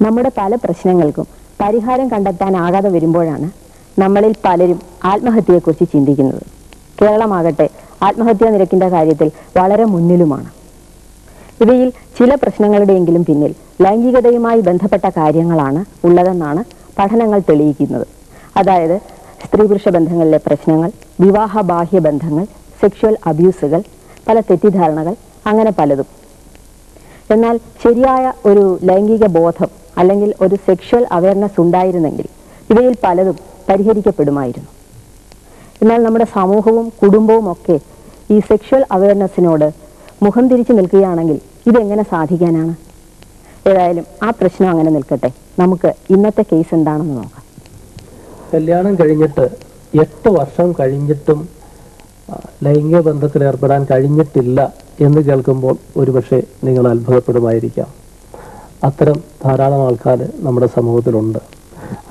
നമ്മുടെ പല പ്രശ്നങ്ങൾക്കും പരിഹാരം കണ്ടെത്താനാകാതെ വരുമ്പോഴാണ് നമ്മളിൽ പലരും ആത്മഹത്യയെക്കുറിച്ച് ചിന്തിക്കുന്നത്. കേരളമാകട്ടെ ആത്മഹത്യാ നിരക്കിന്റെ കാര്യത്തിൽ വളരെ മുന്നിലുമാണ്. ഇവയിൽ ചില പ്രശ്നങ്ങളുടെയെങ്കിലും പിന്നിൽ ലൈംഗികതയുമായി ബന്ധപ്പെട്ട കാര്യങ്ങളാണ് ഉള്ളതെന്നാണ് പഠനങ്ങൾ തെളിയിക്കുന്നത്. അതായത് സ്ത്രീ പുരുഷ ബന്ധങ്ങളിലെ പ്രശ്നങ്ങൾ, വിവാഹ ബാഹ്യ ബന്ധങ്ങൾ, സെക്ഷൽ അബ്യൂസുകൾ, പല തെറ്റിദ്ധാരണകൾ, അങ്ങനെ പലതും. എന്നാൽ ശരിയായ ഒരു ലൈംഗിക ബോധം അല്ലെങ്കിൽ ഒരു സെക്ഷൽ അവയർനെസ് ഉണ്ടായിരുന്നെങ്കിൽ ഇവയിൽ പലതും പരിഹരിക്കപ്പെടുമായിരുന്നു. എന്നാൽ നമ്മുടെ സമൂഹവും കുടുംബവും ഒക്കെ ഈ സെക്ഷൽ അവയർനെസ്സിനോട് മുഖം തിരിച്ചു നിൽക്കുകയാണെങ്കിൽ ഇതെങ്ങനെ സാധിക്കാനാണ്? ഏതായാലും ആ പ്രശ്നം അങ്ങനെ നിൽക്കട്ടെ. നമുക്ക് ഇന്നത്തെ കേസ് എന്താണെന്ന് നോക്കാം. കല്യാണം കഴിഞ്ഞിട്ട് 8 വർഷം കഴിഞ്ഞിട്ടും ലൈംഗിക ബന്ധത്തിൽ ഏർപ്പെടാൻ കഴിഞ്ഞിട്ടില്ല എന്ന് കേൾക്കുമ്പോൾ ഒരുപക്ഷെ നിങ്ങൾ അത്ഭുതപ്പെടുമായിരിക്കാം. അത്തരം ധാരാളം ആൾക്കാർ നമ്മുടെ സമൂഹത്തിലുണ്ട്.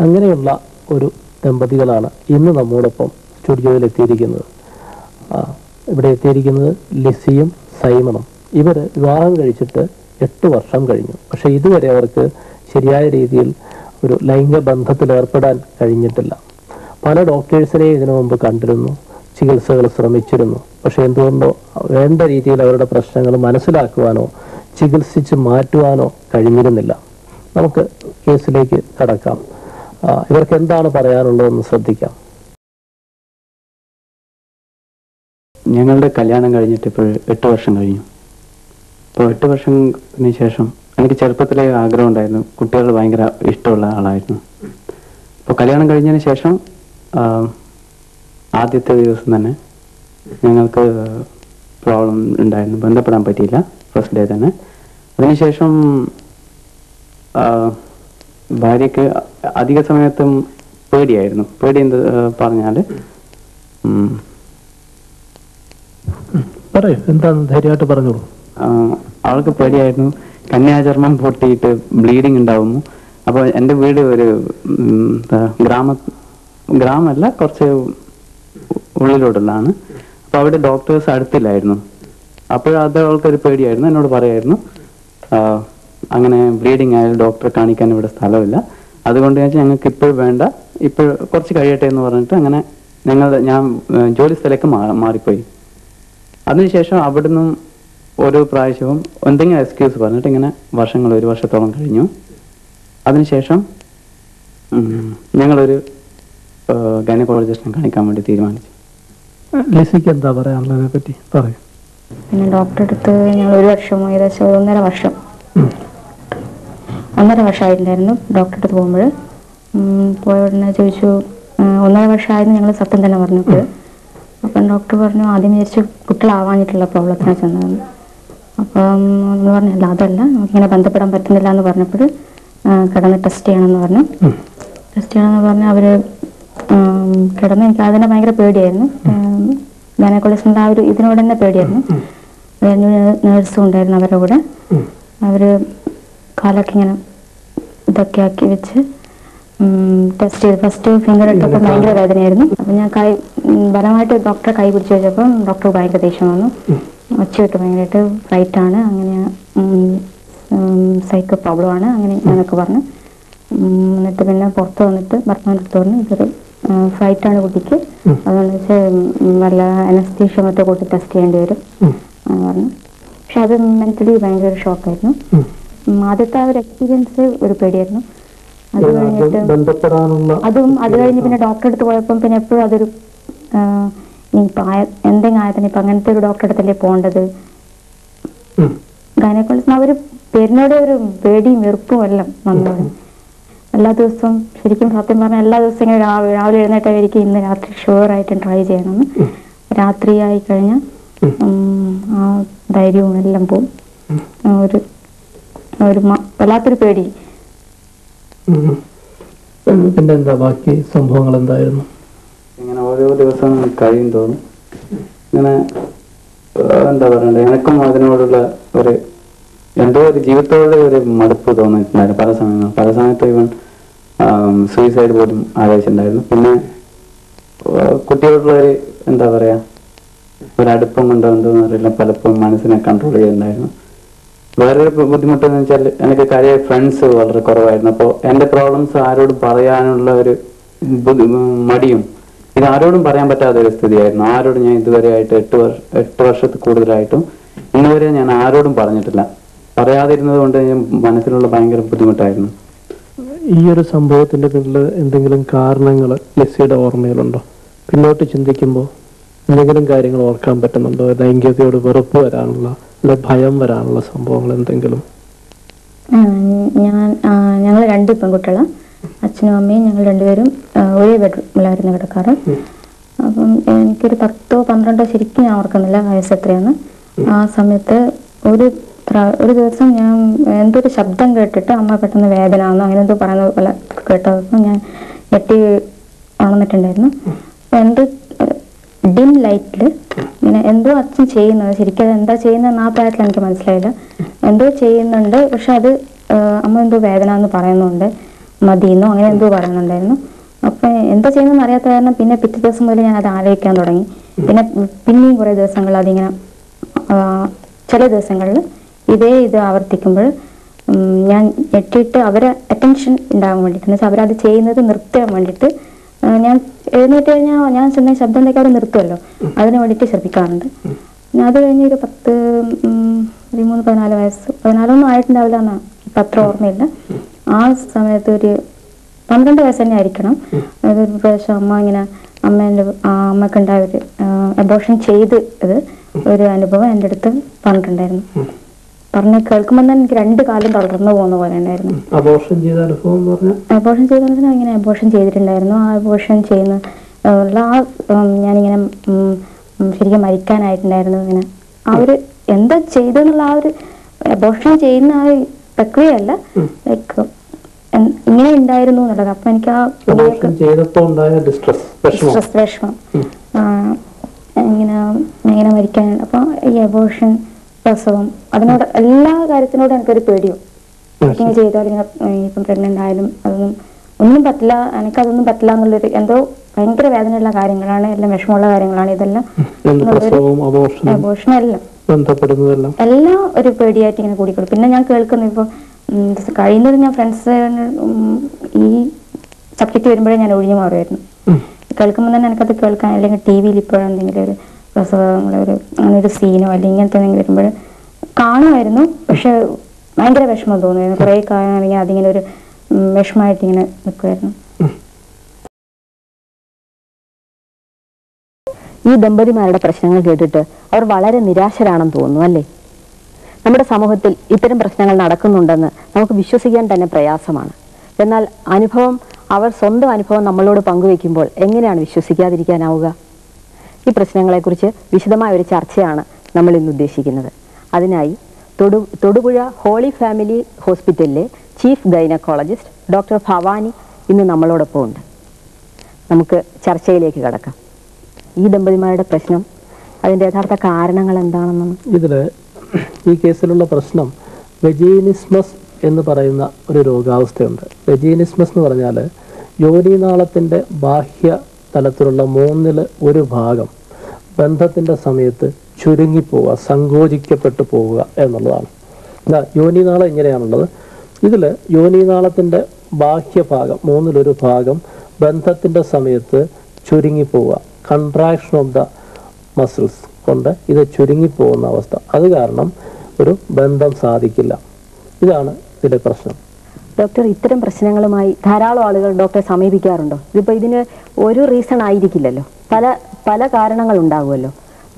അങ്ങനെയുള്ള ഒരു ദമ്പതികളാണ് ഇന്ന് നമ്മോടൊപ്പം സ്റ്റുഡിയോയിൽ എത്തിയിരിക്കുന്നത്. ഇവിടെ എത്തിയിരിക്കുന്നത് ലിസിയും സൈമണും. ഇവർ വിവാഹം കഴിച്ചിട്ട് 8 വർഷം കഴിഞ്ഞു. പക്ഷെ ഇതുവരെ അവർക്ക് ശരിയായ രീതിയിൽ ഒരു ലൈംഗിക ബന്ധത്തിൽ ഏർപ്പെടാൻ കഴിഞ്ഞിട്ടില്ല. പല ഡോക്ടേഴ്സിനെയും ഇതിനു മുമ്പ് കണ്ടിരുന്നു, ചികിത്സകൾ ശ്രമിച്ചിരുന്നു. പക്ഷെ എന്തുകൊണ്ടോ വേണ്ട രീതിയിൽ അവരുടെ പ്രശ്നങ്ങൾ മനസ്സിലാക്കുവാനോ ചികിത്സിച്ച് മാറ്റുവാനോ കഴിഞ്ഞിരുന്നില്ല. നമുക്ക് കേസിലേക്ക് കടക്കാം. ഇവർക്ക് എന്താണ് പറയാനുള്ളതെന്ന് ശ്രദ്ധിക്കാം. ഞങ്ങളുടെ കല്യാണം കഴിഞ്ഞിട്ട് ഇപ്പോൾ 8 വർഷം കഴിഞ്ഞു. അപ്പോൾ 8 വർഷത്തിന് ശേഷം എനിക്ക് ചെറുപ്പത്തിലെ ആഗ്രഹം ഉണ്ടായിരുന്നു. കുട്ടികൾ ഭയങ്കര ഇഷ്ടമുള്ള ആളായിരുന്നു. അപ്പോൾ കല്യാണം കഴിഞ്ഞതിന് ശേഷം ആദ്യത്തെ ദിവസം തന്നെ ഞങ്ങൾക്ക് പ്രോബ്ലം ഉണ്ടായിരുന്നു, ബന്ധപ്പെടാൻ പറ്റിയില്ല ഫസ്റ്റ് ഡേ തന്നെ. അതിനുശേഷം ഭാര്യയ്ക്ക് അധിക സമയത്തും പേടിയായിരുന്നു. പേടി എന്ത് പറഞ്ഞാൽ എന്താണ് ധൈര്യമായിട്ട് പറഞ്ഞോളൂ. അവൾക്ക് പേടിയായിരുന്നു. കന്യാചർമ്മം പൊട്ടിയിട്ട് ബ്ലീഡിങ് ഉണ്ടാവുന്നു. അപ്പോൾ എൻ്റെ വീട് ഒരു ഗ്രാമമല്ല, കുറച്ച് ഉള്ളിലോട്ടുള്ളതാണ്. അപ്പോൾ അവിടെ ഡോക്ടേഴ്സ് അടുത്തില്ലായിരുന്നു. അപ്പോഴത് അവൾക്കൊരു പേടിയായിരുന്നു. എന്നോട് പറയായിരുന്നു, അങ്ങനെ ബ്ലീഡിങ് ആയാലും ഡോക്ടറെ കാണിക്കാൻ ഇവിടെ സ്ഥലമില്ല, അതുകൊണ്ട് ഞങ്ങൾക്ക് ഇപ്പോൾ വേണ്ട, ഇപ്പോൾ കുറച്ച് കഴിയട്ടെ എന്ന് പറഞ്ഞിട്ട് അങ്ങനെ ഞാൻ ജോലി സ്ഥലത്തേക്ക് മാറിപ്പോയി. അതിനുശേഷം അവിടുന്ന് ഓരോ പ്രാവശ്യവും എന്തെങ്കിലും എക്സ്ക്യൂസ് പറഞ്ഞിട്ട് ഇങ്ങനെ വർഷങ്ങൾ 1 വർഷത്തോളം കഴിഞ്ഞു. അതിനുശേഷം ഞങ്ങളൊരു ഗൈനക്കോളജിസ്റ്റിനെ കാണിക്കാൻ വേണ്ടി തീരുമാനിച്ചു. ലിസിക്ക് എന്താ പറയാനുള്ളതിനെ പറ്റി പറയും? പിന്നെ ഡോക്ടറെ അടുത്ത് ഞങ്ങൾ 1 വർഷം, ഏകദേശം 1.5 വർഷം ആയിട്ടുണ്ടായിരുന്നു. ഡോക്ടറെ അടുത്ത് പോകുമ്പോൾ പോയ ഉടനെ ചോദിച്ചു, 1.5 വർഷമായിരുന്നു ഞങ്ങൾ സത്യം തന്നെ പറഞ്ഞിട്ട്. അപ്പം ഡോക്ടർ പറഞ്ഞു, ആദ്യം വിചാരിച്ചു കുട്ടികളാവാഞ്ഞിട്ടുള്ള പ്രോബ്ലത്തിനെ ചെന്നതെന്ന്. അപ്പം നമ്മൾ പറഞ്ഞില്ല, അതല്ല, നമുക്കിങ്ങനെ ബന്ധപ്പെടാൻ പറ്റുന്നില്ല എന്ന് പറഞ്ഞപ്പോൾ കിടന്ന് ടെസ്റ്റ് ചെയ്യണമെന്ന് പറഞ്ഞു. ടെസ്റ്റ് ചെയ്യണമെന്ന് പറഞ്ഞാൽ അവർ കിടന്ന്, എനിക്ക് അതിനെ ഭയങ്കര പേടിയായിരുന്നു. ഗൈനക്കോളജിസ്റ്റിൻ്റെ ആ ഒരു ഇതിനോട് തന്നെ പേടിയായിരുന്നു. നേഴ്സും ഉണ്ടായിരുന്നു അവരുടെ കൂടെ. അവർ കാലൊക്കെ ഇങ്ങനെ ഇതൊക്കെ ആക്കി വെച്ച് ടെസ്റ്റ് ചെയ്ത് ഫസ്റ്റ് ഫിംഗർ ഇട്ടപ്പോൾ ഭയങ്കര വേദനയായിരുന്നു. അപ്പം ഞാൻ ബലമായിട്ട് ഡോക്ടറെ കൈ പിടിച്ച് വെച്ചപ്പോൾ ഡോക്ടർ ഭയങ്കര ദേഷ്യം വന്നു. ഒച്ചയിട്ട് ഭയങ്കരമായിട്ട് ഫൈറ്റാണ്, അങ്ങനെ സൈക്കോ പ്രോബ്ലമാണ്, അങ്ങനെ ഞാനൊക്കെ പറഞ്ഞു. എന്നിട്ട് പിന്നെ പുറത്ത് വന്നിട്ട് ഭർത്താവിൻ്റെ അടുത്ത് പറഞ്ഞു, ഇതൊരു ഫൈറ്റാണ് കുട്ടിക്ക്, അതുകൊണ്ട് വെച്ചാൽ വല്ല അനസ്തീഷ്യ മറ്റോ കൂട്ടി ടെസ്റ്റ് ചെയ്യേണ്ടി വരും എന്ന് പറഞ്ഞു. പക്ഷെ അത് മെന്റലി ഭയങ്കര ഒരു ഷോക്കായിരുന്നു. ആദ്യത്തെ ആ ഒരു എക്സ്പീരിയൻസ് ഒരു പേടിയായിരുന്നു. അത് കഴിഞ്ഞിട്ട് അത് കഴിഞ്ഞ് പിന്നെ ഡോക്ടറെ അടുത്ത് പോയപ്പം പിന്നെ എപ്പോഴും അതൊരു ഇനിയിപ്പോൾ എന്തെങ്കിലും ആയതിന് ഇപ്പം അങ്ങനത്തെ ഒരു ഡോക്ടറെ അടുത്തല്ലേ പോകേണ്ടത്. ഗൈനക്കോളജിസ്റ്റ് അവർ പേരിനോട് ഒരു പേടിയും വെറുപ്പും എല്ലാം വന്നത്. എല്ലാ ദിവസവും ശരിക്കും സത്യം പറഞ്ഞാൽ എല്ലാ ദിവസവും ഇങ്ങനെ രാവിലെ എഴുന്നേറ്റായിരിക്കും ഇന്ന് രാത്രി ഷുവറായിട്ടും ട്രൈ ചെയ്യണമെന്ന്. രാത്രി ആയി കഴിഞ്ഞാൽ ആ ധൈര്യവും എല്ലാം പോവും. ഒരു വല്ലാത്തൊരു പേടി. പിന്നെന്താ ബാക്കി സംഭവങ്ങൾ എന്തായിരുന്നു? ഇങ്ങനെ ഓരോ ദിവസം കഴിയും തോന്നും ഇങ്ങനെ എന്താ പറയണ്ടേ, എനക്കും അതിനോടുള്ള ഒരു എന്തോ ഒരു ജീവിതത്തോടെ ഒരു മടുപ്പ് തോന്നിയിട്ടുണ്ടായിരുന്നു പല സമയത്തും ഇവൻ സൂയിസൈഡ് പോലും ആലോചിച്ചിട്ടുണ്ടായിരുന്നു. പിന്നെ കുട്ടിയോടുള്ള ഒരു എന്താ പറയാ ഒരു അടുപ്പം കൊണ്ടോ എന്തോന്ന് അറിയില്ല, പലപ്പോഴും മനസ്സിനെ കൺട്രോൾ ചെയ്യുന്നുണ്ടായിരുന്നു. വേറൊരു ബുദ്ധിമുട്ടെന്ന് വെച്ചാൽ എനിക്ക് കാര്യ ഫ്രണ്ട്സ് വളരെ കുറവായിരുന്നു. അപ്പോൾ എൻ്റെ പ്രോബ്ലംസ് ആരോടും പറയാനുള്ള ഒരു മടിയും ഇത് ആരോടും പറയാൻ പറ്റാത്ത ഒരു സ്ഥിതിയായിരുന്നു. ആരോടും ഞാൻ ഇതുവരെ ആയിട്ട് 8 വർഷത്തിൽ കൂടുതലായിട്ടും ഇന്നുവരെ ഞാൻ ആരോടും പറഞ്ഞിട്ടില്ല. പറയാതിരുന്നത് കൊണ്ട് ഞാൻ മനസ്സിലുള്ള ഭയങ്കര ബുദ്ധിമുട്ടായിരുന്നു. ഈ ഒരു സംഭവത്തിന്റെ പിന്നിൽ എന്തെങ്കിലും കാരണങ്ങൾ ലിസിയുടെ ഓർമ്മയിലുണ്ടോ? പിന്നോട്ട് ചിന്തിക്കുമ്പോൾ എന്തെങ്കിലും കാര്യങ്ങൾ ഓർക്കാൻ പറ്റുന്നുണ്ടോ? ലൈംഗികതയോട് വെറുപ്പ് വരാനുള്ള അല്ലെ ഭയം വരാനുള്ള സംഭവങ്ങൾ എന്തെങ്കിലും? ഞങ്ങൾ 2 പെൺകുട്ടികളാണ്. അച്ഛനും അമ്മയും ഞങ്ങൾ 2 പേരും ഒരേ ബെഡ്റൂമിലായിരുന്നു കിടക്കാറ്. അപ്പം എനിക്കൊരു 10ഓ 12ഓ ശരിക്കും ഞാൻ ഓർക്കുന്നില്ല വയസ്സ് എത്രയാണ്. ആ സമയത്ത് ഒരു ദിവസം ഞാൻ എന്തോ ഒരു ശബ്ദം കേട്ടിട്ട് അമ്മ പെട്ടെന്ന് വേദന ആണെന്നോ അങ്ങനെ എന്തോ പറയുന്ന പോലെ കേട്ടപ്പോൾ ഞാൻ ഞെട്ടി ഉണർന്നിട്ടുണ്ടായിരുന്നു. അപ്പം എന്തോ ഡിം ലൈറ്റിൽ ഇങ്ങനെ എന്തോ അച്ഛൻ ചെയ്യുന്നത്, ശരിക്കും അത് എന്താ ചെയ്യുന്നതെന്ന് ആ പ്രായത്തിൽ എനിക്ക് മനസ്സിലായില്ല. എന്തോ ചെയ്യുന്നുണ്ട്, പക്ഷെ അത് അമ്മ എന്തോ വേദന എന്ന് പറയുന്നുണ്ട്, മതിയെന്നോ അങ്ങനെ എന്തോ പറയുന്നുണ്ടായിരുന്നു. അപ്പം എന്താ ചെയ്യുന്നതെന്ന് അറിയാത്ത കാരണം പിന്നെ പിറ്റേ ദിവസം മുതൽ ഞാൻ അത് ആലോചിക്കാൻ തുടങ്ങി. പിന്നെയും കുറേ ദിവസങ്ങൾ അതിങ്ങനെ ചില ദിവസങ്ങളിൽ ഇത് ആവർത്തിക്കുമ്പോൾ ഞാൻ ഞെട്ടിയിട്ട് അവരെ അറ്റൻഷൻ ഉണ്ടാകാൻ വേണ്ടിയിട്ട്, എന്ന് വെച്ചാൽ അവരത് ചെയ്യുന്നത് നിർത്താൻ വേണ്ടിയിട്ട് ഞാൻ എഴുന്നേറ്റ് കഴിഞ്ഞാൽ ഞാൻ ചെന്ന ശബ്ദം ഉണ്ടാക്കി അവർ നിർത്തുമല്ലോ, അതിന് വേണ്ടിയിട്ട് ശ്രദ്ധിക്കാറുണ്ട്. അത് കഴിഞ്ഞ് ഒരു 13-14 വയസ്സ്, 14ഒന്നും ആയിട്ടുണ്ടാവില്ല എന്നാ ഇപ്പം അത്ര ഓർമ്മയില്ല. ആ സമയത്ത് ഒരു 12 വയസ്സ് തന്നെ ആയിരിക്കണം. അതൊരു പ്രാവശ്യം അമ്മക്കുണ്ടായ ഒരു അബോർഷൻ ചെയ്ത് ഒരു അനുഭവം എൻ്റെ അടുത്ത് പറഞ്ഞിട്ടുണ്ടായിരുന്നു. പറഞ്ഞ് കേൾക്കുമ്പോൾ തന്നെ എനിക്ക് 2 കാലം തളർന്നു പോകുന്ന പോലെ ഉണ്ടായിരുന്നു. അബോർഷൻ ചെയ്ത അനുഭവം ഇങ്ങനെ അബോർഷൻ ചെയ്തിട്ടുണ്ടായിരുന്നു. ആ അബോർഷൻ ചെയ്യുന്ന ഞാനിങ്ങനെ ശരിക്കും മരിക്കാനായിട്ടുണ്ടായിരുന്നു. ഇങ്ങനെ എന്താ ചെയ്തെന്നുള്ള ആ ഒരു അബോർഷൻ ചെയ്യുന്ന ആ പ്രക്രിയയല്ല, ലൈക്ക് ഇങ്ങനെ ഉണ്ടായിരുന്നു എന്നുള്ളത്. അപ്പൊ എനിക്ക് ആ വിഷമം ഇങ്ങനെ മരിക്കാൻ, അപ്പൊ ഈ അബോർഷൻ, പ്രസവം, അതിനോട് എല്ലാ കാര്യത്തിനോടും എനിക്കൊരു പേടിയോ. ഇങ്ങനെ ചെയ്താൽ ഇപ്പം പ്രഗ്നന്റ് ആയാലും ഒന്നും പറ്റില്ല, എനിക്കതൊന്നും പറ്റില്ല എന്നുള്ളൊരു എന്തോ ഭയങ്കര വേദനയുള്ള കാര്യങ്ങളാണ്, എല്ലാം വിഷമമുള്ള കാര്യങ്ങളാണ് ഇതെല്ലാം. അബോർഷൻ എല്ലാം ഒരു പേടിയായിട്ട് ഇങ്ങനെ കൂടിക്കൊള്ളു. പിന്നെ ഞാൻ കേൾക്കുന്നു ഇപ്പോൾ കഴിയുന്നത് ഞാൻ ഫ്രണ്ട്സ് ഈ സബ്ജക്റ്റ് വരുമ്പോഴേ ഞാൻ ഒഴിഞ്ഞു മാറുമായിരുന്നു. കേൾക്കുമ്പോൾ തന്നെ എനിക്കത് കേൾക്കാൻ, അല്ലെങ്കിൽ ടി വിയിൽ ഇപ്പോഴെന്തെങ്കിലും ഒരു പ്രസവങ്ങളെ അങ്ങനെ ഒരു സീനോ അല്ലെങ്കിൽ ഇങ്ങനത്തെ എന്തെങ്കിലും വരുമ്പോൾ കാണുമായിരുന്നു. പക്ഷെ ഭയങ്കര വിഷമം തോന്നുമായിരുന്നു. കുറേ കാലം അല്ലെങ്കിൽ അതിങ്ങനെ ഒരു വിഷമമായിട്ട് ഇങ്ങനെ നിൽക്കുമായിരുന്നു. ഈ ദമ്പതിമാരുടെ പ്രശ്നങ്ങൾ കേട്ടിട്ട് അവർ വളരെ നിരാശരാണെന്ന് തോന്നുന്നു, അല്ലേ? നമ്മുടെ സമൂഹത്തിൽ ഇത്തരം പ്രശ്നങ്ങൾ നടക്കുന്നുണ്ടെന്ന് നമുക്ക് വിശ്വസിക്കാൻ തന്നെ പ്രയാസമാണ്. എന്നാൽ അവർ സ്വന്തം അനുഭവം നമ്മളോട് പങ്കുവെക്കുമ്പോൾ എങ്ങനെയാണ് വിശ്വസിക്കാതിരിക്കാനാവുക? ഈ പ്രശ്നങ്ങളെക്കുറിച്ച് വിശദമായ ഒരു ചർച്ചയാണ് നമ്മൾ ഇന്ന് ഉദ്ദേശിക്കുന്നത്. അതിനായി തൊടുപുഴ ഹോളി ഫാമിലി ഹോസ്പിറ്റലിലെ ചീഫ് ഗൈനക്കോളജിസ്റ്റ് ഡോക്ടർ ഭവാനി ഇന്ന് നമ്മളോടൊപ്പം ഉണ്ട്. നമുക്ക് ചർച്ചയിലേക്ക് കടക്കാം. ഈ ദമ്പതിമാരുടെ പ്രശ്നം, അതിൻ്റെ യഥാർത്ഥ കാരണങ്ങൾ എന്താണെന്നും. ഈ കേസിലുള്ള പ്രശ്നം വെജീനിസ്മസ് എന്ന് പറയുന്ന ഒരു രോഗാവസ്ഥയുണ്ട്. വെജീനിസ്മസ് എന്ന് പറഞ്ഞാൽ യോനിനാളത്തിൻ്റെ ബാഹ്യ തലത്തിലുള്ള 1/3 ഭാഗം ബന്ധത്തിൻ്റെ സമയത്ത് ചുരുങ്ങിപ്പോവുക, സങ്കോചിക്കപ്പെട്ടു പോവുക എന്നുള്ളതാണ്. യോനിനാളം ഇങ്ങനെയാണുള്ളത്. ഇതിൽ യോനിനാളത്തിൻ്റെ ബാഹ്യഭാഗം 1/3 ഭാഗം ബന്ധത്തിൻ്റെ സമയത്ത് ചുരുങ്ങിപ്പോവുക, കൺട്രാക്ഷൻ ഓഫ് ദ മസിൽസ് കൊണ്ട് ഇത് ചുരുങ്ങിപ്പോകുന്ന അവസ്ഥ. അത് കാരണം ഒരു ബന്ധം സാധിക്കില്ല. ഇതാണ് ഇതിൻ്റെ പ്രശ്നം. ഡോക്ടർ, ഇത്തരം പ്രശ്നങ്ങളുമായി ധാരാളം ആളുകൾ ഡോക്ടറെ സമീപിക്കാറുണ്ടോ? ഇതിന് ഒരു റീസൺ ആയിരിക്കില്ലല്ലോ, പല കാരണങ്ങൾ ഉണ്ടാകുമല്ലോ.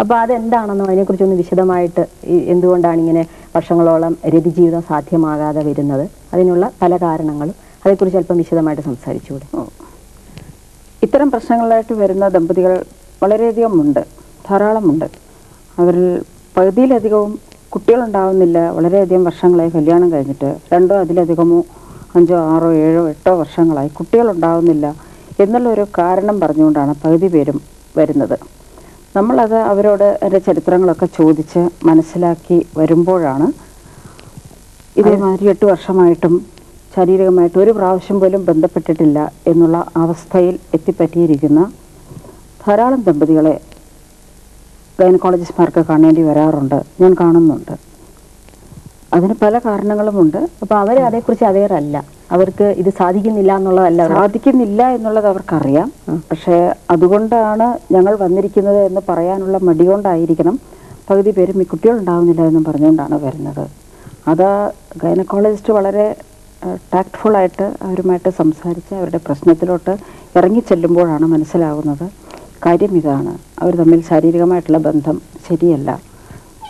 അപ്പോൾ അതെന്താണെന്നോ അതിനെക്കുറിച്ചൊന്ന് വിശദമായിട്ട്, എന്തുകൊണ്ടാണ് ഇങ്ങനെ വർഷങ്ങളോളം രതിജീവിതം സാധ്യമാകാതെ വരുന്നത്, അതിനുള്ള പല കാരണങ്ങളും അതേക്കുറിച്ച് അല്പം വിശദമായിട്ട് സംസാരിച്ചുകൂടെ? ഇത്തരം പ്രശ്നങ്ങളായിട്ട് വരുന്ന ദമ്പതികൾ വളരെയധികം ഉണ്ട്, ധാരാളമുണ്ട്. അവരിൽ പകുതിയിലധികവും കുട്ടികളുണ്ടാവുന്നില്ല. വളരെയധികം വർഷങ്ങളായി കല്യാണം കഴിഞ്ഞിട്ട് 2 അതിലധികമോ 5, 6, 7, 8 വർഷങ്ങളായി കുട്ടികളുണ്ടാവുന്നില്ല എന്നുള്ളൊരു കാരണം പറഞ്ഞുകൊണ്ടാണ് പകുതി പേരും വരുന്നത്. നമ്മളത് അവരോട് അതിൻ്റെ ചരിത്രങ്ങളൊക്കെ ചോദിച്ച് മനസ്സിലാക്കി വരുമ്പോഴാണ് ഇതേമാതിരി 8 വർഷമായിട്ടും ശാരീരികമായിട്ട് ഒരു പ്രാവശ്യം പോലും ബന്ധപ്പെട്ടിട്ടില്ല എന്നുള്ള അവസ്ഥയിൽ എത്തിപ്പറ്റിയിരിക്കുന്ന ധാരാളം ദമ്പതികളെ ഗൈനക്കോളജിസ്റ്റ്മാർക്ക് കാണേണ്ടി വരാറുണ്ട്, ഞാൻ കാണുന്നുണ്ട്. അതിന് പല കാരണങ്ങളുമുണ്ട്. അപ്പൊ അവർ അതേക്കുറിച്ച് അവെയർ അല്ല, അവർക്ക് ഇത് സാധിക്കുന്നില്ല എന്നുള്ളതല്ല. സാധിക്കുന്നില്ല എന്നുള്ളത് അവർക്കറിയാം. പക്ഷേ അതുകൊണ്ടാണ് ഞങ്ങൾ വന്നിരിക്കുന്നത് എന്ന് പറയാനുള്ള മടി കൊണ്ടായിരിക്കണം പകുതി പേരും ഈ കുട്ടികളുണ്ടാവുന്നില്ല എന്നും പറഞ്ഞുകൊണ്ടാണ് വരുന്നത്. അത് ഗൈനക്കോളജിസ്റ്റ് വളരെ ടാക്ട്ഫുള്ളായിട്ട് അവരുമായിട്ട് സംസാരിച്ച് അവരുടെ പ്രശ്നത്തിലോട്ട് ഇറങ്ങിച്ചെല്ലുമ്പോഴാണ് മനസ്സിലാവുന്നത് കാര്യം ഇതാണ്, അവർ തമ്മിൽ ശാരീരികമായിട്ടുള്ള ബന്ധം ശരിയല്ല,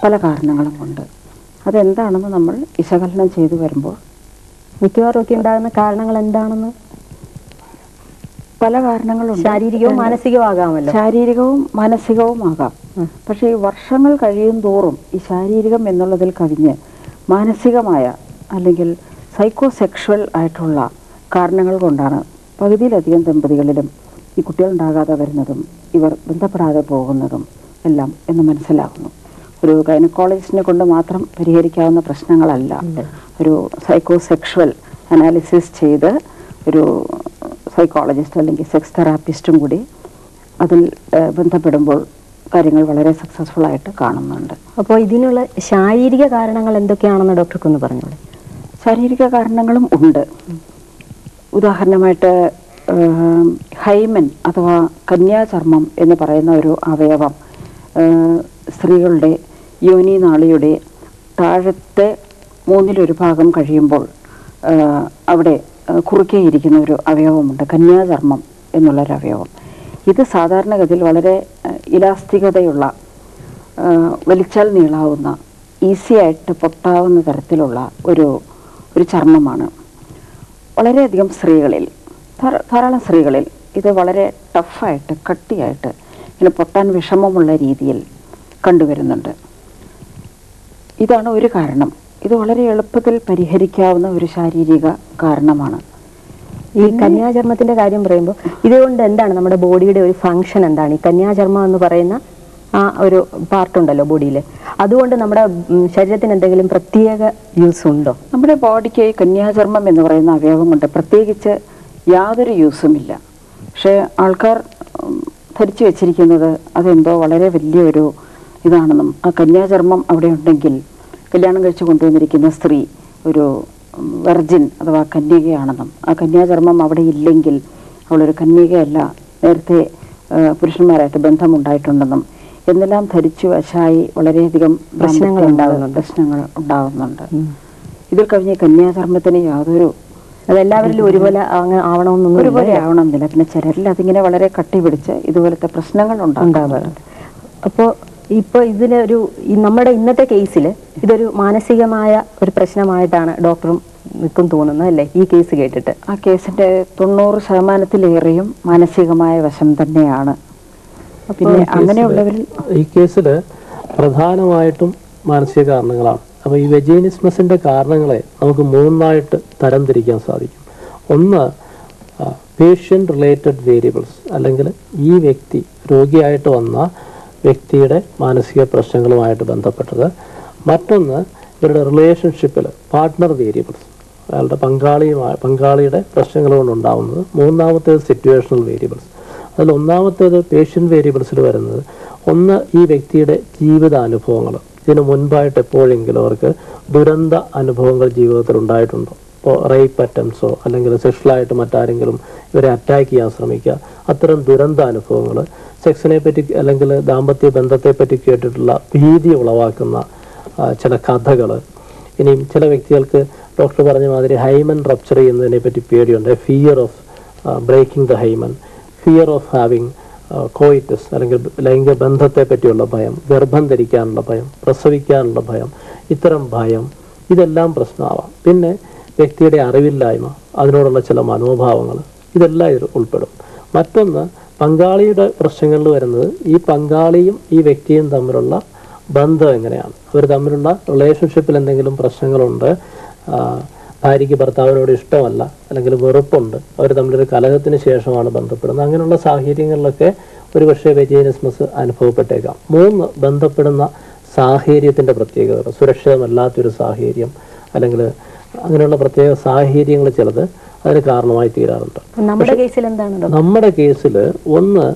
പല കാരണങ്ങളും കൊണ്ട്. അതെന്താണെന്ന് നമ്മൾ വിശകലനം ചെയ്തു വരുമ്പോൾ മിക്കവാറും ഒക്കെ ഉണ്ടാകുന്ന കാരണങ്ങൾ എന്താണെന്ന് പല കാരണങ്ങളുണ്ട്. ശാരീരികവും മാനസികവും ആകാമല്ലോ. ശാരീരികവും മാനസികവും ആകാം. പക്ഷേ ഈ വർഷങ്ങൾ കഴിയും തോറും ഈ ശാരീരികം എന്നുള്ളതിൽ കവിഞ്ഞ് മാനസികമായ അല്ലെങ്കിൽ സൈക്കോസെക്ഷൽ ആയിട്ടുള്ള കാരണങ്ങൾ കൊണ്ടാണ് പകുതിയിലധികം ദമ്പതികളിലും ഈ കുട്ടികളുണ്ടാകാതെ വരുന്നതും ഇവർ ബന്ധപ്പെടാതെ പോകുന്നതും എല്ലാം എന്ന് മനസ്സിലാകുന്നു. ഒരു ഗൈനക്കോളജിസ്റ്റിനെ കൊണ്ട് മാത്രം പരിഹരിക്കാവുന്ന പ്രശ്നങ്ങളല്ല. ഒരു സൈക്കോസെക്ഷൽ അനാലിസിസ് ചെയ്ത് ഒരു സൈക്കോളജിസ്റ്റ് അല്ലെങ്കിൽ സെക്സ് തെറാപ്പിസ്റ്റും കൂടി അതിൽ ബന്ധപ്പെടുമ്പോൾ കാര്യങ്ങൾ വളരെ സക്സസ്ഫുൾ ആയിട്ട് കാണുന്നുണ്ട്. അപ്പോൾ ഇതിനുള്ള ശാരീരിക കാരണങ്ങൾ എന്തൊക്കെയാണെന്ന് ഡോക്ടർക്കൊന്ന് പറഞ്ഞോളൂ. ശാരീരിക കാരണങ്ങളും ഉണ്ട്. ഉദാഹരണമായിട്ട് ഹൈമൻ അഥവാ കന്യാചർമ്മം എന്ന് പറയുന്ന ഒരു അവയവം സ്ത്രീകളുടെ യോനി നാളിയുടെ താഴത്തെ മൂന്നിലൊരു ഭാഗം കഴിയുമ്പോൾ അവിടെ കുറുകെ ഇരിക്കുന്ന ഒരു അവയവമുണ്ട്, കന്യാചർമ്മം എന്നുള്ളൊരു അവയവം. ഇത് സാധാരണഗതിയിൽ വളരെ ഇലാസ്തികതയുള്ള, വലിച്ചാൽ നീളാവുന്ന, ഈസി ആയിട്ട് പൊട്ടാവുന്ന തരത്തിലുള്ള ഒരു ചർമ്മമാണ്. വളരെയധികം സ്ത്രീകളിൽ, ധാരാളം സ്ത്രീകളിൽ ഇത് വളരെ ടഫായിട്ട് കട്ടിയായിട്ട് ഇങ്ങനെ പൊട്ടാൻ വിഷമമുള്ള രീതിയിൽ കണ്ടുവരുന്നുണ്ട്. ഇതാണ് ഒരു കാരണം. ഇത് വളരെ എളുപ്പത്തിൽ പരിഹരിക്കാവുന്ന ഒരു ശാരീരിക കാരണമാണ്. ഈ കന്യാചർമ്മത്തിന്റെ കാര്യം പറയുമ്പോൾ ഇതുകൊണ്ട് എന്താണ് നമ്മുടെ ബോഡിയുടെ ഒരു ഫങ്ഷൻ എന്താണ്? ഈ കന്യാചർമ്മം എന്ന് പറയുന്ന ആ ഒരു പാർട്ടുണ്ടല്ലോ ബോഡിയിൽ, അതുകൊണ്ട് നമ്മുടെ ശരീരത്തിന് എന്തെങ്കിലും പ്രത്യേക യൂസ് ഉണ്ടോ? നമ്മുടെ ബോഡിക്ക് ഈ കന്യാചർമ്മം എന്ന് പറയുന്ന അവയവം കൊണ്ട് പ്രത്യേകിച്ച് യാതൊരു യൂസുമില്ല. പക്ഷേ ആൾക്കാർ ധരിച്ചു വെച്ചിരിക്കുന്നത് അതെന്തോ വളരെ വലിയൊരു ഇതാണെന്നും ആ കന്യാചർമ്മം അവിടെ ഉണ്ടെങ്കിൽ കല്യാണം കഴിച്ച് കൊണ്ടുവന്നിരിക്കുന്ന സ്ത്രീ ഒരു വെർജിൻ അഥവാ കന്യകയാണെന്നും ആ കന്യാചർമ്മം അവിടെ ഇല്ലെങ്കിൽ അവളൊരു കന്യകയല്ല, നേരത്തെ പുരുഷന്മാരായിട്ട് ബന്ധമുണ്ടായിട്ടുണ്ടെന്നും എന്നെല്ലാം ധരിച്ചു വശായി വളരെയധികം പ്രശ്നങ്ങൾ ഉണ്ടാകുന്നുണ്ട്. ഇതിൽ കവിഞ്ഞ കന്യാചർമ്മത്തിന് യാതൊരു, അതെല്ലാവരിലും ഒരുപോലെ ആവണമെന്നൊന്നും ഒരുപോലെ ആവണമെന്നില്ല. പിന്നെ ചിലരിൽ അതിങ്ങനെ വളരെ കട്ടി പിടിച്ച് ഇതുപോലത്തെ പ്രശ്നങ്ങൾ ഉണ്ടാകാറുണ്ട്. അപ്പോൾ ഇപ്പോൾ ഇതിലൊരു നമ്മുടെ ഇന്നത്തെ കേസിൽ ഇതൊരു മാനസികമായ ഒരു പ്രശ്നമായിട്ടാണ് ഡോക്ടറും നിൽക്കും തോന്നുന്നത് അല്ലേ? ഈ കേസ് കേട്ടിട്ട് ആ കേസിന്റെ 90% മാനസികമായ വശം തന്നെയാണ്. പിന്നെ അങ്ങനെയുള്ളവരിൽ ഈ കേസിൽ പ്രധാനമായിട്ടും മാനസിക കാരണങ്ങളാണ്. അപ്പോൾ ഈ വെജീനിസ്മസിന്റെ കാരണങ്ങളെ നമുക്ക് മൂന്നായിട്ട് തരംതിരിക്കാൻ സാധിക്കും. ഒന്ന് പേഷ്യൻ്റ് റിലേറ്റഡ് വേരിയബിൾസ്, അല്ലെങ്കിൽ ഈ വ്യക്തി രോഗിയായിട്ട് വന്ന വ്യക്തിയുടെ മാനസിക പ്രശ്നങ്ങളുമായിട്ട് ബന്ധപ്പെട്ടത്. മറ്റൊന്ന് ഇവരുടെ റിലേഷൻഷിപ്പിൽ പാർട്ട്ണർ വേരിയബിൾസ്, അയാളുടെ പങ്കാളിയുടെ പ്രശ്നങ്ങൾ കൊണ്ടുണ്ടാവുന്നത്. മൂന്നാമത്തേത് സിറ്റുവേഷണൽ വേരിയബിൾസ്. അതിൽ ഒന്നാമത്തേത് പേഷ്യൻ്റ് വേരിയബിൾസിൽ വരുന്നത് ഒന്ന് ഈ വ്യക്തിയുടെ ജീവിതാനുഭവങ്ങൾ. ഇതിനു മുൻപായിട്ട് എപ്പോഴെങ്കിലും അവർക്ക് ദുരന്ത അനുഭവങ്ങൾ ജീവിതത്തിൽ ഉണ്ടായിട്ടുണ്ടോ? ഇപ്പോൾ റേപ്പ് അറ്റംപ്റ്റ്സോ അല്ലെങ്കിൽ സെക്ഷലായിട്ട് മറ്റാരെങ്കിലും ഇവരെ അറ്റാക്ക് ചെയ്യാൻ ശ്രമിക്കുക, അത്തരം ദുരന്ത അനുഭവങ്ങൾ. സെക്സിനെ പറ്റി അല്ലെങ്കിൽ ദാമ്പത്യ ബന്ധത്തെപ്പറ്റി കേട്ടിട്ടുള്ള ഭീതി ഉളവാക്കുന്ന ചില കഥകൾ. ഇനിയും ചില വ്യക്തികൾക്ക് ഡോക്ടർ പറഞ്ഞ മാതിരി ഹൈമൻ റപ്ചർ ചെയ്യുന്നതിനെ പറ്റി പേടിയുണ്ട്. Fear of breaking the hymen, fear of having coitus അല്ലെങ്കിൽ ലൈംഗിക ബന്ധത്തെ പറ്റിയുള്ള ഭയം, ഗർഭം ധരിക്കാനുള്ള ഭയം, പ്രസവിക്കാനുള്ള ഭയം, ഇത്തരം ഭയം, ഇതെല്ലാം പ്രശ്നമാവാം. പിന്നെ വ്യക്തിയുടെ അറിവില്ലായ്മ, അതിനോടുള്ള ചില മനോഭാവങ്ങൾ, ഇതെല്ലാം ഇത് ഉൾപ്പെടും. മറ്റൊന്ന് പങ്കാളിയുടെ പ്രശ്നങ്ങളിൽ വരുന്നത് ഈ പങ്കാളിയും ഈ വ്യക്തിയും തമ്മിലുള്ള ബന്ധം എങ്ങനെയാണ്, അവർ തമ്മിലുള്ള റിലേഷൻഷിപ്പിൽ എന്തെങ്കിലും പ്രശ്നങ്ങളുണ്ട്, ഭാര്യയ്ക്ക് ഭർത്താവിനോട് ഇഷ്ടമല്ല അല്ലെങ്കിൽ വെറുപ്പുണ്ട്, അവർ തമ്മിലൊരു കലഹത്തിന് ശേഷമാണ് ബന്ധപ്പെടുന്നത്. അങ്ങനെയുള്ള സാഹചര്യങ്ങളിലൊക്കെ ഒരുപക്ഷെ വെജീനിസ്മസ് അനുഭവപ്പെട്ടേക്കാം. മൂന്ന്, ബന്ധപ്പെടുന്ന സാഹചര്യത്തിൻ്റെ പ്രത്യേകത, സുരക്ഷിതമല്ലാത്തൊരു സാഹചര്യം അല്ലെങ്കിൽ അങ്ങനെയുള്ള പ്രത്യേക സാഹചര്യങ്ങൾ ചിലത് അതിന് കാരണമായി തീരാറുണ്ട്. നമ്മുടെ കേസിൽ എന്താണ്? നമ്മുടെ കേസിൽ ഒന്ന്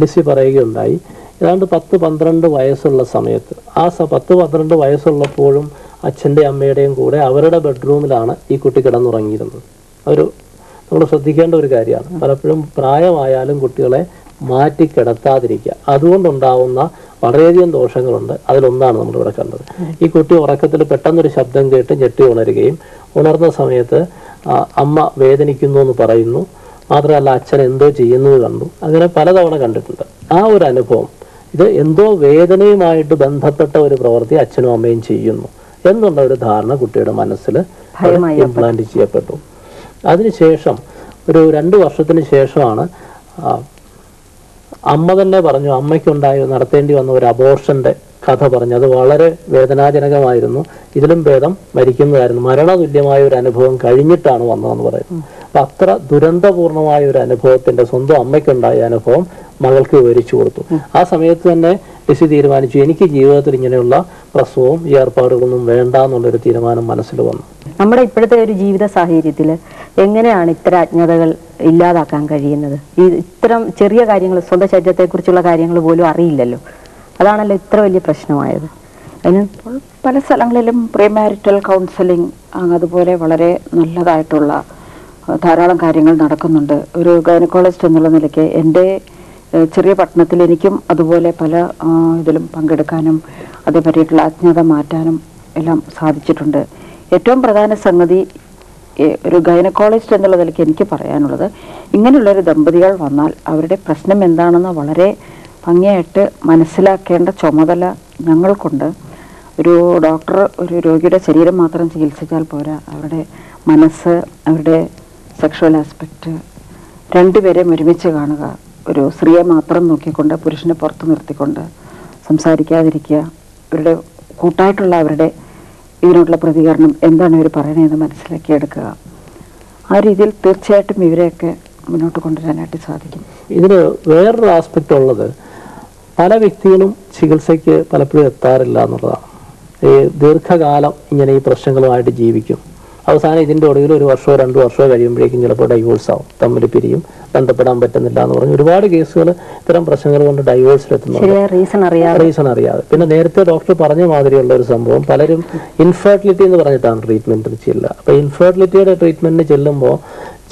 ലിസി പറയുകയുണ്ടായി, ഏതാണ്ട് 10-12 വയസ്സുള്ള സമയത്ത് 10-12 വയസ്സുള്ളപ്പോഴും അച്ഛൻ്റെ അമ്മയുടെയും കൂടെ അവരുടെ ബെഡ്റൂമിലാണ് ഈ കുട്ടി കിടന്നുറങ്ങിയിരുന്നത്. നമ്മൾ ശ്രദ്ധിക്കേണ്ട ഒരു കാര്യമാണ്. പലപ്പോഴും പ്രായമായാലും കുട്ടികളെ മാറ്റി കിടത്താതിരിക്കുക, അതുകൊണ്ടുണ്ടാവുന്ന വളരെയധികം ദോഷങ്ങളുണ്ട്. അതിലൊന്നാണ് നമ്മളിവിടെ കണ്ടത്. ഈ കുട്ടി ഉറക്കത്തിൽ പെട്ടെന്നൊരു ശബ്ദം കേട്ട് ഞെട്ടി ഉണരുകയും ഉണർന്ന സമയത്ത് അമ്മ വേദനിക്കുന്നു എന്ന് പറയുന്നു, മാത്രമല്ല അച്ഛൻ എന്തോ ചെയ്യുന്നത് കണ്ടു. അങ്ങനെ പലതവണ കണ്ടിട്ടുണ്ട്. ആ ഒരു അനുഭവം, ഇത് എന്തോ വേദനയുമായിട്ട് ബന്ധപ്പെട്ട ഒരു പ്രവൃത്തി അച്ഛനും അമ്മയും ചെയ്യുന്നു എന്നുള്ള ഒരു ധാരണ കുട്ടിയുടെ മനസ്സിൽ ഇംപ്ലാന്റ് ചെയ്യപ്പെട്ടു. അതിനുശേഷം ഒരു 2 വർഷത്തിന് ശേഷമാണ് അമ്മ തന്നെ പറഞ്ഞു, അമ്മയ്ക്കുണ്ടായി നടത്തേണ്ടി വന്ന ഒരു അബോർഷന്റെ കഥ പറഞ്ഞു. അത് വളരെ വേദനാജനകമായിരുന്നു. ഇതിലും ഭേദം മരിക്കുന്നതായിരുന്നു. മരണതുല്യമായ ഒരു അനുഭവം കഴിഞ്ഞിട്ടാണ് വന്നതെന്ന് പറയുന്നു. അപ്പൊ അത്ര ദുരന്തപൂർണമായ ഒരു അനുഭവത്തിന്റെ സ്വന്തം അമ്മയ്ക്കുണ്ടായ അനുഭവം മകൾക്ക് വിവരിച്ചു കൊടുത്തു. ആ സമയത്ത് തന്നെ ലിസി തീരുമാനിച്ചു, എനിക്ക് ജീവിതത്തിൽ ഇങ്ങനെയുള്ള പ്രസവവും ഈ ഏർപ്പാടുകളൊന്നും വേണ്ട എന്നുള്ളൊരു തീരുമാനം മനസ്സിൽ വന്നു. നമ്മുടെ ഇപ്പോഴത്തെ ഒരു ജീവിത സാഹചര്യത്തിൽ എങ്ങനെയാണ് ഇത്തരം അജ്ഞതകൾ ഇല്ലാതാക്കാൻ കഴിയുന്നത്? ഇത്തരം ചെറിയ കാര്യങ്ങൾ, സ്വന്തം ശരീരത്തെക്കുറിച്ചുള്ള കാര്യങ്ങൾ പോലും അറിയില്ലല്ലോ. അതാണല്ലോ ഇത്ര വലിയ പ്രശ്നമായത്. അതിനിപ്പോൾ പല സ്ഥലങ്ങളിലും പ്രീമാരിറ്റൽ കൗൺസിലിംഗ് അതുപോലെ വളരെ നല്ലതായിട്ടുള്ള ധാരാളം കാര്യങ്ങൾ നടക്കുന്നുണ്ട്. ഒരു ഗൈനക്കോളജിസ്റ്റ് എന്നുള്ള നിലയ്ക്ക് എൻ്റെ ചെറിയ പട്ടണത്തിൽ എനിക്കും അതുപോലെ പല ഇതിലും പങ്കെടുക്കാനും അതേ പറ്റിയിട്ടുള്ള അജ്ഞത മാറ്റാനും എല്ലാം സാധിച്ചിട്ടുണ്ട്. ഏറ്റവും പ്രധാന സംഗതി ഒരു ഗൈനക്കോളജിസ്റ്റ് എന്നുള്ള നിലയ്ക്ക് എനിക്ക് പറയാനുള്ളത്, ഇങ്ങനെയുള്ളൊരു ദമ്പതികൾ വന്നാൽ അവരുടെ പ്രശ്നം എന്താണെന്ന് വളരെ ഭംഗിയായിട്ട് മനസ്സിലാക്കേണ്ട ചുമതല ഞങ്ങൾക്കുണ്ട്. ഒരു ഡോക്ടർ ഒരു രോഗിയുടെ ശരീരം മാത്രം ചികിത്സിച്ചാൽ പോരാ, അവരുടെ മനസ്സ്, അവരുടെ സെക്ഷുവൽ ആസ്പെക്റ്റ് രണ്ടുപേരെയും ഒരുമിച്ച് കാണുക. ഒരു സ്ത്രീയെ മാത്രം നോക്കിക്കൊണ്ട് പുരുഷനെ പുറത്ത് നിർത്തിക്കൊണ്ട് സംസാരിക്കാതിരിക്കുക. അവരുടെ കൂട്ടായിട്ടുള്ള അവരുടെ ഇതിനോടുള്ള പ്രതികരണം എന്താണ് ഇവർ പറയണതെന്ന് മനസ്സിലാക്കിയെടുക്കുക. ആ രീതിയിൽ തീർച്ചയായിട്ടും ഇവരെയൊക്കെ മുന്നോട്ട് കൊണ്ടുവരാനായിട്ട് സാധിക്കും. ഇതിന് വേറൊരു ആസ്പെക്റ്റ് ഉള്ളത്, പല വ്യക്തികളും ചികിത്സയ്ക്ക് പലപ്പോഴും എത്താറില്ല എന്നുള്ളതാണ്. ഈ ദീർഘകാലം ഇങ്ങനെ ഈ പ്രശ്നങ്ങളുമായിട്ട് ജീവിക്കും. അവസാനം ഇതിൻ്റെ ഒടുവിൽ 1 വർഷമോ 2 വർഷമോ കഴിയുമ്പോഴേക്കും ചിലപ്പോൾ ഡൈവോഴ്സ് ആവും, തമ്മിൽ പിരിയും, ബന്ധപ്പെടാൻ പറ്റുന്നില്ല എന്ന് പറഞ്ഞ് ഒരുപാട് കേസുകൾ ഇത്തരം പ്രശ്നങ്ങൾ കൊണ്ട് ഡൈവോഴ്സിലെത്തുന്നുണ്ട്, റീസൺ അറിയാതെ. പിന്നെ നേരത്തെ ഡോക്ടർ പറഞ്ഞ മാതിരിയുള്ള ഒരു സംഭവം, പലരും ഇൻഫെർട്ടിലിറ്റി എന്ന് പറഞ്ഞിട്ടാണ് ട്രീറ്റ്മെന്റിന് ചെല്ലുക. അപ്പൊ ഇൻഫെർട്ടിലിറ്റിയുടെ ട്രീറ്റ്മെന്റിന് ചെല്ലുമ്പോൾ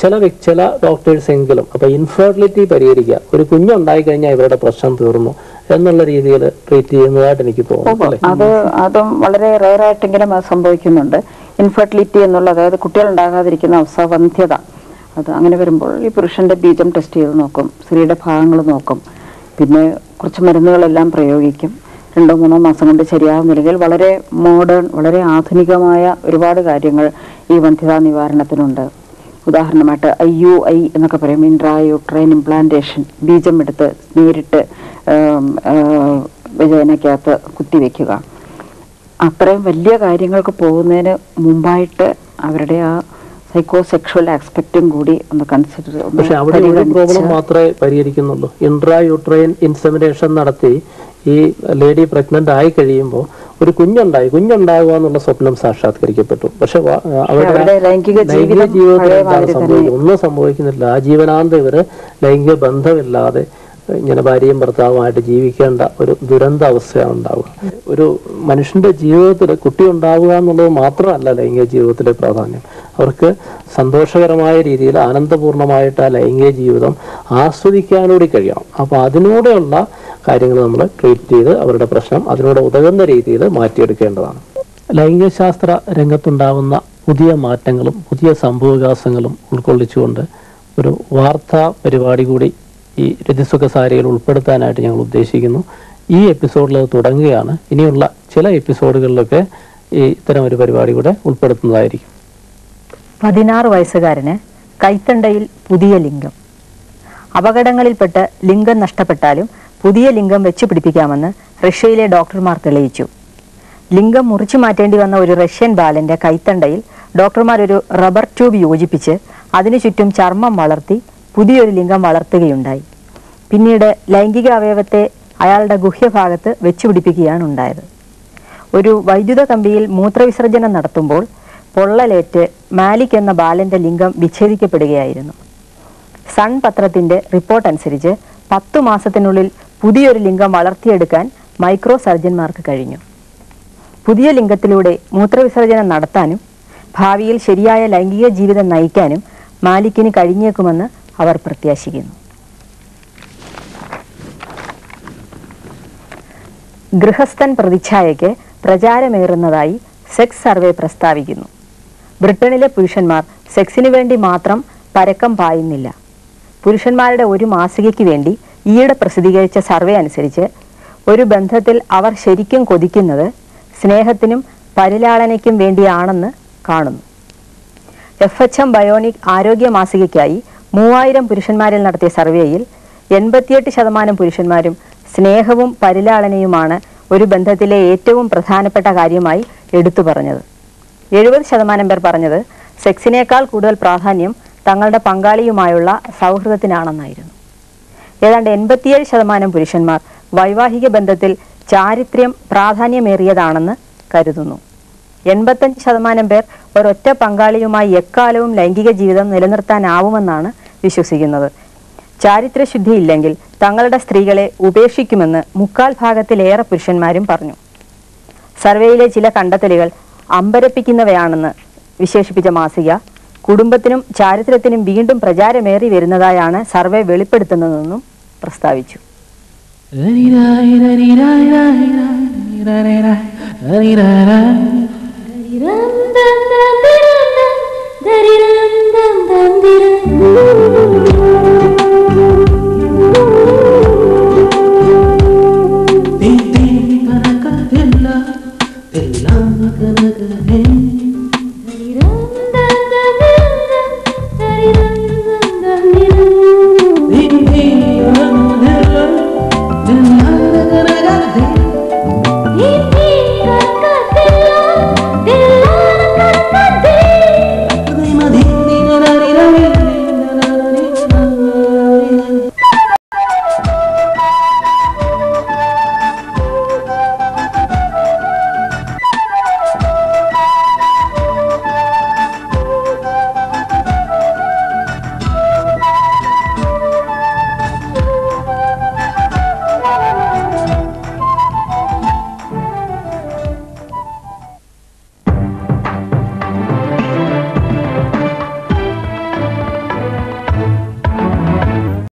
ചില ഡോക്ടേഴ്സ് എങ്കിലും അപ്പൊ ഇൻഫെർട്ടിലിറ്റി പരിഹരിക്കുക, ഒരു കുഞ്ഞുണ്ടായി കഴിഞ്ഞാൽ ഇവരുടെ പ്രശ്നം തീർന്നു എന്നുള്ള രീതിയിൽ ട്രീറ്റ് ചെയ്യുന്നതായിട്ട് എനിക്ക് തോന്നുന്നു. അതും വളരെ റെയറായിട്ടെങ്കിലും അത് സംഭവിക്കുന്നുണ്ട്. ഇൻഫെർട്ടിലിറ്റി എന്നുള്ള, അതായത് കുട്ടികളുണ്ടാകാതിരിക്കുന്ന അവസ്ഥ, വന്ധ്യത, അത് അങ്ങനെ വരുമ്പോൾ ഈ പുരുഷന്റെ ബീജം ടെസ്റ്റ് ചെയ്ത് നോക്കും, സ്ത്രീയുടെ ഭാഗങ്ങൾ നോക്കും, പിന്നെ കുറച്ച് മരുന്നുകളെല്ലാം പ്രയോഗിക്കും. 2-3 മാസം കൊണ്ട് ശരിയാവുന്നില്ലെങ്കിൽ വളരെ മോഡേൺ, വളരെ ആധുനികമായ ഒരുപാട് കാര്യങ്ങൾ ഈ വന്ധ്യതാ നിവാരണത്തിനുണ്ട്. ഉദാഹരണമായിട്ട് IUI എന്നൊക്കെ പറയും, ഇൻട്രായൂട്രൈൻ ഇംപ്ലാന്റേഷൻ. ബീജം എടുത്ത് നേരിട്ട് വജൈനക്കകത്ത് കുത്തിവെക്കുക. അത്രയും വലിയ കാര്യങ്ങൾക്ക് പോകുന്നതിന് മുമ്പായിട്ട് അവരുടെ ആ സൈക്കോസെക്ഷൽ ആസ്പെക്റ്റും കൂടി ഒന്ന് കൺസിഡർ. പക്ഷെ അവിടെ ഒരു പ്രോബ്ലം മാത്രമേ പരിഹരിക്കുന്നുള്ളൂ. ഇൻട്രായൂട്രൈൻ ഇൻസെമിനേഷൻ നടത്തി ഈ ലേഡി പ്രഗ്നന്റ് ആയി കഴിയുമ്പോൾ ഒരു കുഞ്ഞുണ്ടാകുക എന്നുള്ള സ്വപ്നം സാക്ഷാത്കരിക്കപ്പെട്ടു. പക്ഷെ അവരുടെ ലൈംഗിക ജീവിതത്തിൽ എന്താണ് സംഭവിക്കുന്നത്? ഒന്നും സംഭവിക്കുന്നില്ല. ആ ജീവനാന്തം ഇവര് ലൈംഗിക ബന്ധമില്ലാതെ ഇങ്ങനെ ഭാര്യയും ഭർത്താവുമായിട്ട് ജീവിക്കേണ്ട ഒരു ദുരന്ത അവസ്ഥയാണ് ഉണ്ടാവുക. ഒരു മനുഷ്യന്റെ ജീവിതത്തിൽ കുട്ടി ഉണ്ടാവുക എന്നുള്ളത് മാത്രമല്ല ലൈംഗിക ജീവിതത്തിലെ പ്രാധാന്യം. അവർക്ക് സന്തോഷകരമായ രീതിയിൽ ആനന്ദപൂർണമായിട്ട് ആ ലൈംഗിക ജീവിതം ആസ്വദിക്കാനൂടി കഴിയണം. അപ്പോൾ അതിനൂടെയുള്ള കാര്യങ്ങൾ നമ്മൾ ട്രീറ്റ് ചെയ്ത് അവരുടെ പ്രശ്നം അതിനോട് ഉതകുന്ന രീതിയിൽ മാറ്റിയെടുക്കേണ്ടതാണ്. ലൈംഗിക ശാസ്ത്ര രംഗത്തുണ്ടാവുന്ന പുതിയ മാറ്റങ്ങളും പുതിയ സംഭവവികാസങ്ങളും ഉൾക്കൊള്ളിച്ചുകൊണ്ട് ഒരു വാർത്താ പരിപാടി കൂടി ഈ രതിസുഖസാരിയിൽ ഉൾപ്പെടുത്താനായിട്ട് ഞങ്ങൾ ഉദ്ദേശിക്കുന്നു. ഈ എപ്പിസോഡിൽ തുടങ്ങുകയാണ്. ഇനിയുള്ള ചില എപ്പിസോഡുകളിലൊക്കെ ഈ ഇത്തരം ഒരു പരിപാടി കൂടെ ഉൾപ്പെടുത്തുന്നതായിരിക്കും. 16 വയസ്സുകാരന് കൈത്തണ്ടയിൽ പുതിയ ലിംഗം. അപകടങ്ങളിൽപ്പെട്ട് ലിംഗം നഷ്ടപ്പെട്ടാലും പുതിയ ലിംഗം വെച്ചു പിടിപ്പിക്കാമെന്ന് റഷ്യയിലെ ഡോക്ടർമാർ തെളിയിച്ചു. ലിംഗം മുറിച്ചു മാറ്റേണ്ടി വന്ന ഒരു റഷ്യൻ ബാലന്റെ കൈത്തണ്ടയിൽ ഡോക്ടർമാർ ഒരു റബ്ബർ ട്യൂബ് യോജിപ്പിച്ച് അതിനു ചുറ്റും ചർമ്മം വളർത്തി പുതിയൊരു ലിംഗം വളർത്തുകയുണ്ടായി. പിന്നീട് ലൈംഗിക അവയവത്തെ അയാളുടെ ഗുഹ്യഭാഗത്ത് വെച്ചുപിടിപ്പിക്കുകയാണ് ഉണ്ടായത്. ഒരു വൈദ്യുത കമ്പിയിൽ മൂത്രവിസർജനം നടത്തുമ്പോൾ പൊള്ളലേറ്റ് മാലിക് എന്ന ബാലന്റെ ലിംഗം വിച്ഛേദിക്കപ്പെടുകയായിരുന്നു. സൺ പത്രത്തിന്റെ റിപ്പോർട്ട് അനുസരിച്ച് 10 മാസത്തിനുള്ളിൽ പുതിയൊരു ലിംഗം വളർത്തിയെടുക്കാൻ മൈക്രോ സർജന്മാർക്ക് കഴിഞ്ഞു. പുതിയ ലിംഗത്തിലൂടെ മൂത്രവിസർജനം നടത്താനും ഭാവിയിൽ ശരിയായ ലൈംഗിക ജീവിതം നയിക്കാനും മാലിക്കിന് കഴിഞ്ഞേക്കുമെന്ന് അവർ പ്രത്യാശിക്കുന്നു. ഗൃഹസ്ഥൻ പ്രതിച്ഛായയ്ക്ക് പ്രചാരമേറുന്നതായി സെക്സ് സർവേ പ്രസ്താവിക്കുന്നു. ബ്രിട്ടനിലെ പുരുഷന്മാർ സെക്സിനു വേണ്ടി മാത്രം പരക്കം പായുന്നില്ല. പുരുഷന്മാരുടെ ഒരു മാസികയ്ക്ക് വേണ്ടി ഈയിടെ പ്രസിദ്ധീകരിച്ച സർവേ അനുസരിച്ച് ഒരു ബന്ധത്തിൽ അവർ ശരിക്കും കൊതിക്കുന്നത് സ്നേഹത്തിനും പരിലാളനയ്ക്കും വേണ്ടിയാണെന്ന് കാണുന്നു. FHM ബയോണിക് ആരോഗ്യ മാസികയ്ക്കായി 3000 പുരുഷന്മാരിൽ നടത്തിയ സർവേയിൽ 88% പുരുഷന്മാരും സ്നേഹവും പരിലാളനയുമാണ് ഒരു ബന്ധത്തിലെ ഏറ്റവും പ്രധാനപ്പെട്ട കാര്യമായി എടുത്തു പറഞ്ഞത്. 70% പേർ പറഞ്ഞത് സെക്സിനേക്കാൾ കൂടുതൽ പ്രാധാന്യം തങ്ങളുടെ പങ്കാളിയുമായുള്ള സൗഹൃദത്തിനാണെന്നായിരുന്നു. ഏതാണ്ട് 87% പുരുഷന്മാർ വൈവാഹിക ബന്ധത്തിൽ ചാരിത്ര്യം പ്രാധാന്യമേറിയതാണെന്ന് കരുതുന്നു. 85% പേർ ഒരൊറ്റ പങ്കാളിയുമായി എക്കാലവും ലൈംഗിക ജീവിതം നിലനിർത്താനാവുമെന്നാണ് വിശ്വസിക്കുന്നത്. ചാരിത്രശുദ്ധിയില്ലെങ്കിൽ തങ്ങളുടെ സ്ത്രീകളെ ഉപേക്ഷിക്കുമെന്ന് 3/4 പുരുഷന്മാരും പറഞ്ഞു. സർവേയിലെ ചില കണ്ടെത്തലുകൾ അമ്പരപ്പിക്കുന്നവയാണെന്ന് വിശേഷിപ്പിച്ച മാസിക കുടുംബത്തിനും ചാരിത്രത്തിനും വീണ്ടും പ്രചാരമേറി വരുന്നതായാണ് സർവേ വെളിപ്പെടുത്തുന്നതെന്നും പ്രസ്താവിച്ചു.